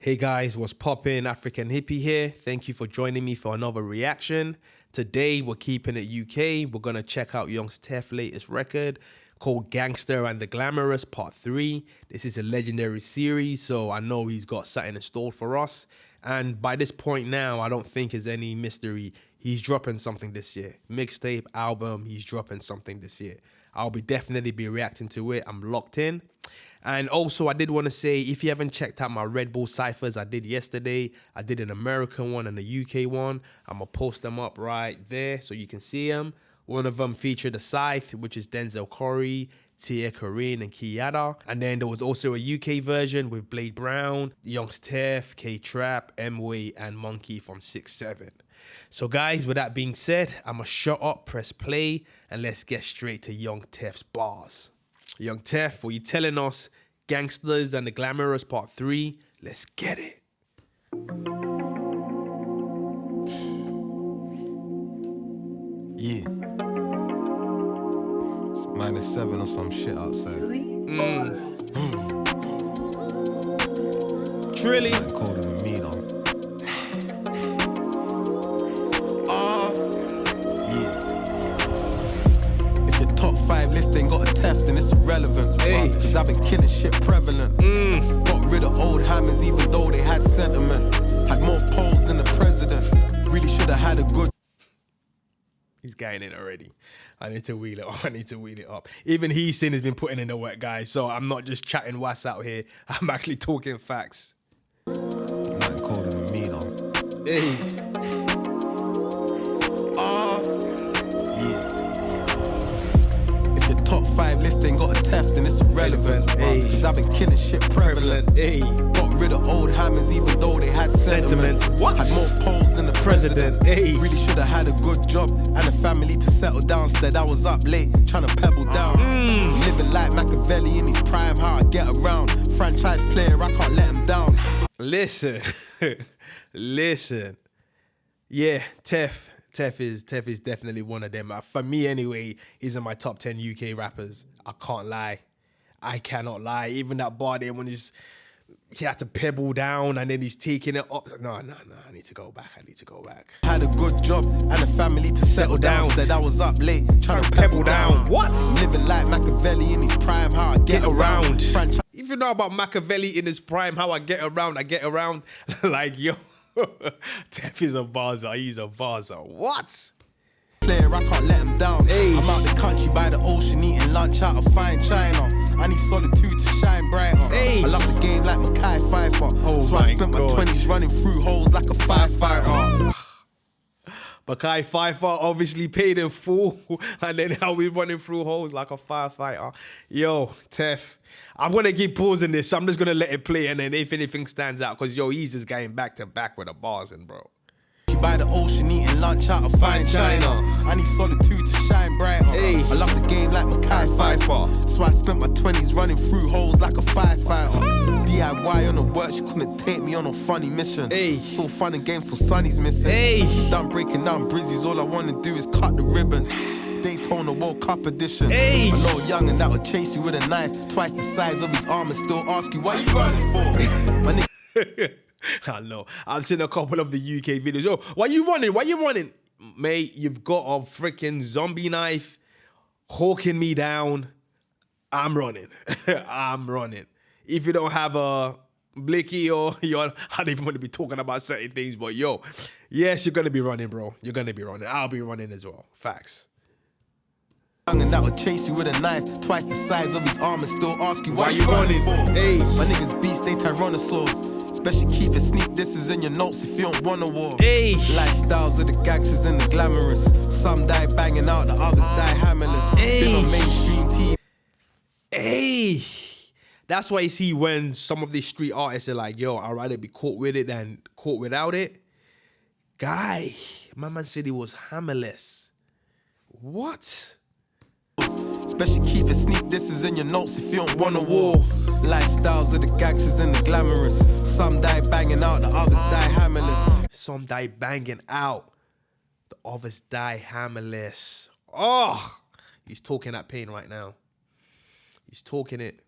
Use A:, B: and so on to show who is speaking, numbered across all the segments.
A: Hey guys, what's poppin'? African Hippie here. Thank you for joining me for another reaction. Today we're keeping it UK. We're gonna check out Young Tef's latest record called Gangster and the Glamorous Part 3. This is a legendary series, so I know he's got something installed for us. And by this point now, I don't think it's any mystery. He's dropping something this year. Mixtape, album, he's dropping something this year. I'll definitely be reacting to it. I'm locked in. And also, I did want to say, if you haven't checked out my Red Bull ciphers I did yesterday, I did an American one and a UK one. I'm going to post them up right there so you can see them. One of them featured a scythe, which is Denzel Curry, Tia Corinne, and Kiara. And then there was also a UK version with Blade Brown, Young Tef, K-Trap, M-Way, and Monkey from 6-7. So guys, with that being said, I'm going to shut up, press play, and let's get straight to Young Tef's bars. Young Tef, what you telling us? Gangsters and the Glamorous Part 3. Let's get it.
B: Yeah. It's -7 or some shit outside.
A: Trilly.
B: Like colder than me though. Yeah. If your top 5 list ain't got a Tef, then it's irrelevant.
A: Hey.
B: Cause I've been killing shit prevalent. Got rid of old hammers even though they had sentiment. Had more polls than the president. Really should have had a good.
A: He's getting in already. I need to wheel it up. I need to wheel it up. Even he's seen he's been putting in the work, guys. So I'm not just chatting was out here. I'm actually talking facts.
B: Nothing colder than me though.
A: Hey.
B: Yeah. If your top 5 list ain't got a Tef, then it's irrelevant.
A: Hey.
B: Cause I've been killing shit prevalent.
A: Hey.
B: Got rid of old hammers even though they had sentiment.
A: What?
B: Had more polls than the president.
A: Hey.
B: Really should have had a good job and a family to settle down. Instead I was up late trying to pebble down. Living like Machiavelli in his prime, how I get around. Franchise player, I can't let him down.
A: Listen. Listen. Yeah, Tef is definitely one of them. For me anyway, he's in my top 10 UK rappers. I can't lie. I cannot lie. Even that bar there when he had to pebble down and then he's taking it up. No. I need to go back.
B: Had a good job and a family to settle down. Instead I was up late trying to pebble down.
A: What?
B: Living like Machiavelli in his prime, how I get around.
A: If you know about Machiavelli in his prime, how I get around like, yo, Tef is a baza. He's a baza. What?
B: Player, I can't let him down.
A: Hey.
B: I'm out the country by the ocean eating lunch out of fine china. I need solitude to shine brighter.
A: Hey.
B: I love the game like Mackay Pfeiffer.
A: Oh
B: so I spent my 20s running through holes like a firefighter.
A: Mackay Pfeiffer obviously paid in full, and then how we running through holes like a firefighter. Yo, Tef, I'm gonna keep pausing this, so I'm just gonna let it play, and then if anything stands out, cause yo, he's just going back to back with the bars, and bro.
B: By the ocean eating lunch out of fine china. I need solitude to shine brighter.
A: Hey.
B: I love the game like Mackay Pfeiffer. So I spent my 20s running through holes like a firefighter. DIY on the work, she couldn't take me on a funny mission.
A: Hey.
B: So fun and games, so Sonny's missing.
A: Hey.
B: Done breaking down brizzies, all I wanna do is cut the ribbon. Daytona World Cup edition.
A: Hey.
B: A little young and that would chase you with a knife. Twice the size of his arm and still ask you, what you running for? My nigga.
A: I know. I've seen a couple of the UK videos. Oh, why you running? Mate, you've got a freaking zombie knife hawking me down. I'm running. I'm running. If you don't have a blicky or I don't even want to be talking about certain things, but yo, yes, you're going to be running, bro. You're going to be running. I'll be running as well. Facts.
B: And that would chase you with a knife, twice the size of his arm and still ask you, why you running for?
A: Hey.
B: My niggas beast, they tyrannosaurs. Especially keep it sneak disses in your notes if you don't want a war.
A: Hey.
B: Lifestyles of the gangsters and the glamorous. Some die banging out, the others die hammerless.
A: Hey.
B: Been on mainstream TV.
A: Hey. That's why you see when some of these street artists are like, yo, I'd rather be caught with it than caught without it. Guy, my man said he was hammerless. What?
B: Especially keep it sneak disses in your notes if you don't want a war. Lifestyles of the gangsters and the glamorous. Some die banging out, the others die hammerless.
A: Some die banging out, the others die hammerless. Oh, he's talking that pain right now. He's talking it.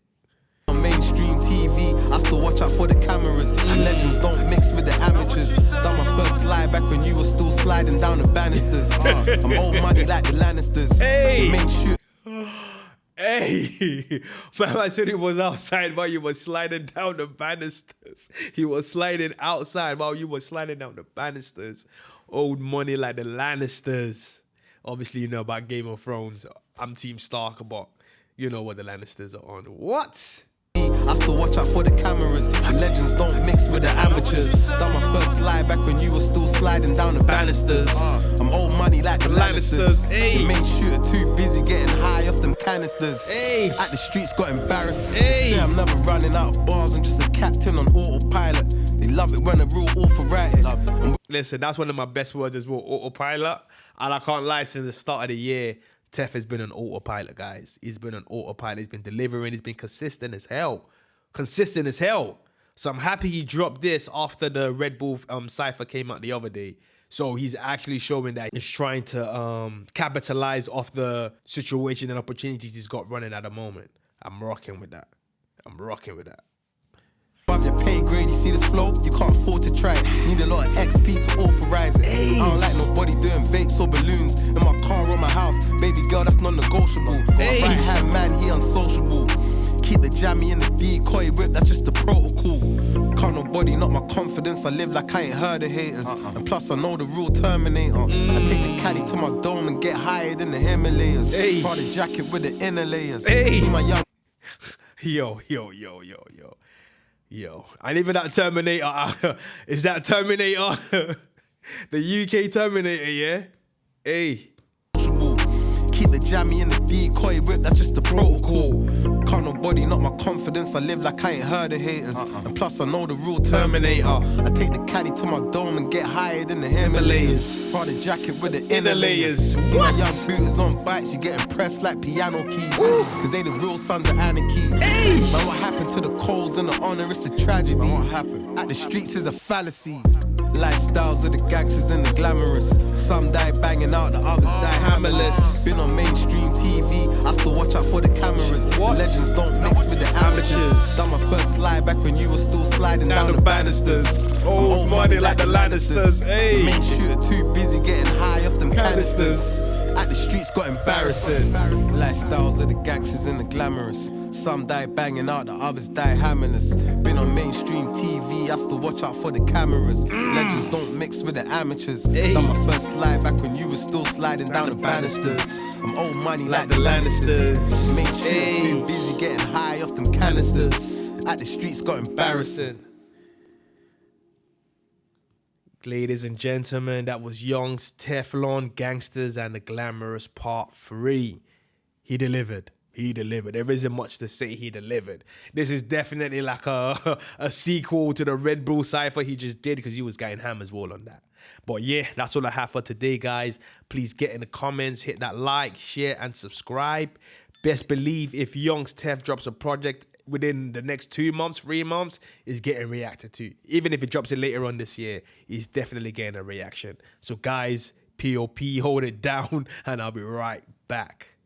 B: On mainstream TV, I still watch out for the cameras. And legends don't mix with the amateurs. Done my first slide back when you were still sliding down the banisters. I'm old money like the Lannisters.
A: Hey.
B: Main shoot.
A: Hey, man said he was outside while you were sliding down the banisters. He was sliding outside while you were sliding down the banisters. Old money like the Lannisters. Obviously, you know about Game of Thrones. I'm Team Stark, but you know what the Lannisters are on. What?
B: I still watch out for the cameras. The legends don't mix with the amateurs. Done my first slide back when you were still sliding down the banisters. I'm old money like the Lannisters.
A: Hey.
B: The main shooter too busy getting high off them canisters.
A: Hey.
B: At the streets got embarrassed.
A: Hey.
B: Say I'm never running out of bars. I'm just a captain on autopilot. They love it when a real author write it.
A: Listen, that's one of my best words as well, autopilot. And I can't lie, since the start of the year, Tef has been on autopilot, guys. He's been on autopilot. He's been delivering. He's been consistent as hell. Consistent as hell. So I'm happy he dropped this after the Red Bull cipher came out the other day. So he's actually showing that he's trying to capitalize off the situation and opportunities he's got running at the moment. I'm rocking with that. I'm rocking with that.
B: Above your pay grade, you see this flow? You can't afford to try it. Need a lot of XP to authorize it.
A: Hey.
B: I don't like nobody doing vapes or balloons in my car or my house. Baby girl, that's non-negotiable.
A: Hey.
B: My right hand man, he unsociable. Keep the jammy in the decoy whip, that's just the protocol. Can't nobody knock my confidence. I live like I ain't heard of haters. And plus I know the real Terminator. I take the caddy to my dome and get higher than the Himalayas.
A: Hey.
B: Prada jacket with the inner layers.
A: Hey.
B: See my young.
A: Yo. And even that Terminator, is that Terminator? The UK Terminator, yeah? Hey.
B: Keep the jammy in the decoy whip, that's just the protocol. Can't nobody knock my confidence. I live like I ain't heard of haters. And plus I know the real Terminator. I take the caddy to my dome and get higher than the Himalayas. Prada jacket with the inner layers. See my young booters on bikes, you get impressed like piano keys. Cause they the real sons of anarchy.
A: Hey.
B: Man, what happened to the codes and the honor? It's a tragedy. Man, what happened? At the streets is a fallacy. Lifestyles of the gangsters and the glamorous. Some die banging out, the others die hammerless. Been on mainstream TV, I still watch out for the cameras.
A: What?
B: Legends don't mix with the amateurs. Done my first slide back when you were still sliding down the banisters.
A: Old money like the Lannisters. Hey.
B: Main shooter too busy getting high off them canisters. At the streets got embarrassing. Lifestyles of the gangsters and the glamorous. Some die banging out, the others die hammerless. Been on mainstream TV, I still watch out for the cameras. Legends don't mix with the amateurs.
A: Hey.
B: Done my first slide back when you were still sliding down the banisters. I'm old money like the
A: Lannisters.
B: Lannisters. Main shooter
A: Hey.
B: too busy getting high off them canisters. At the streets got embarrassing.
A: Ladies and gentlemen, that was Young's Teflon, Gangsters, and the Glamorous Part 3. He delivered. He delivered. There isn't much to say. He delivered. This is definitely like a sequel to the Red Bull cipher he just did, because he was getting hammers wall on that. But yeah, that's all I have for today, guys. Please get in the comments, hit that like, share, and subscribe. Best believe if Young's Tef drops a project within the next 2 months, 3 months, is getting reacted to. Even if it drops it later on this year, he's definitely getting a reaction. So guys, POP, hold it down, and I'll be right back.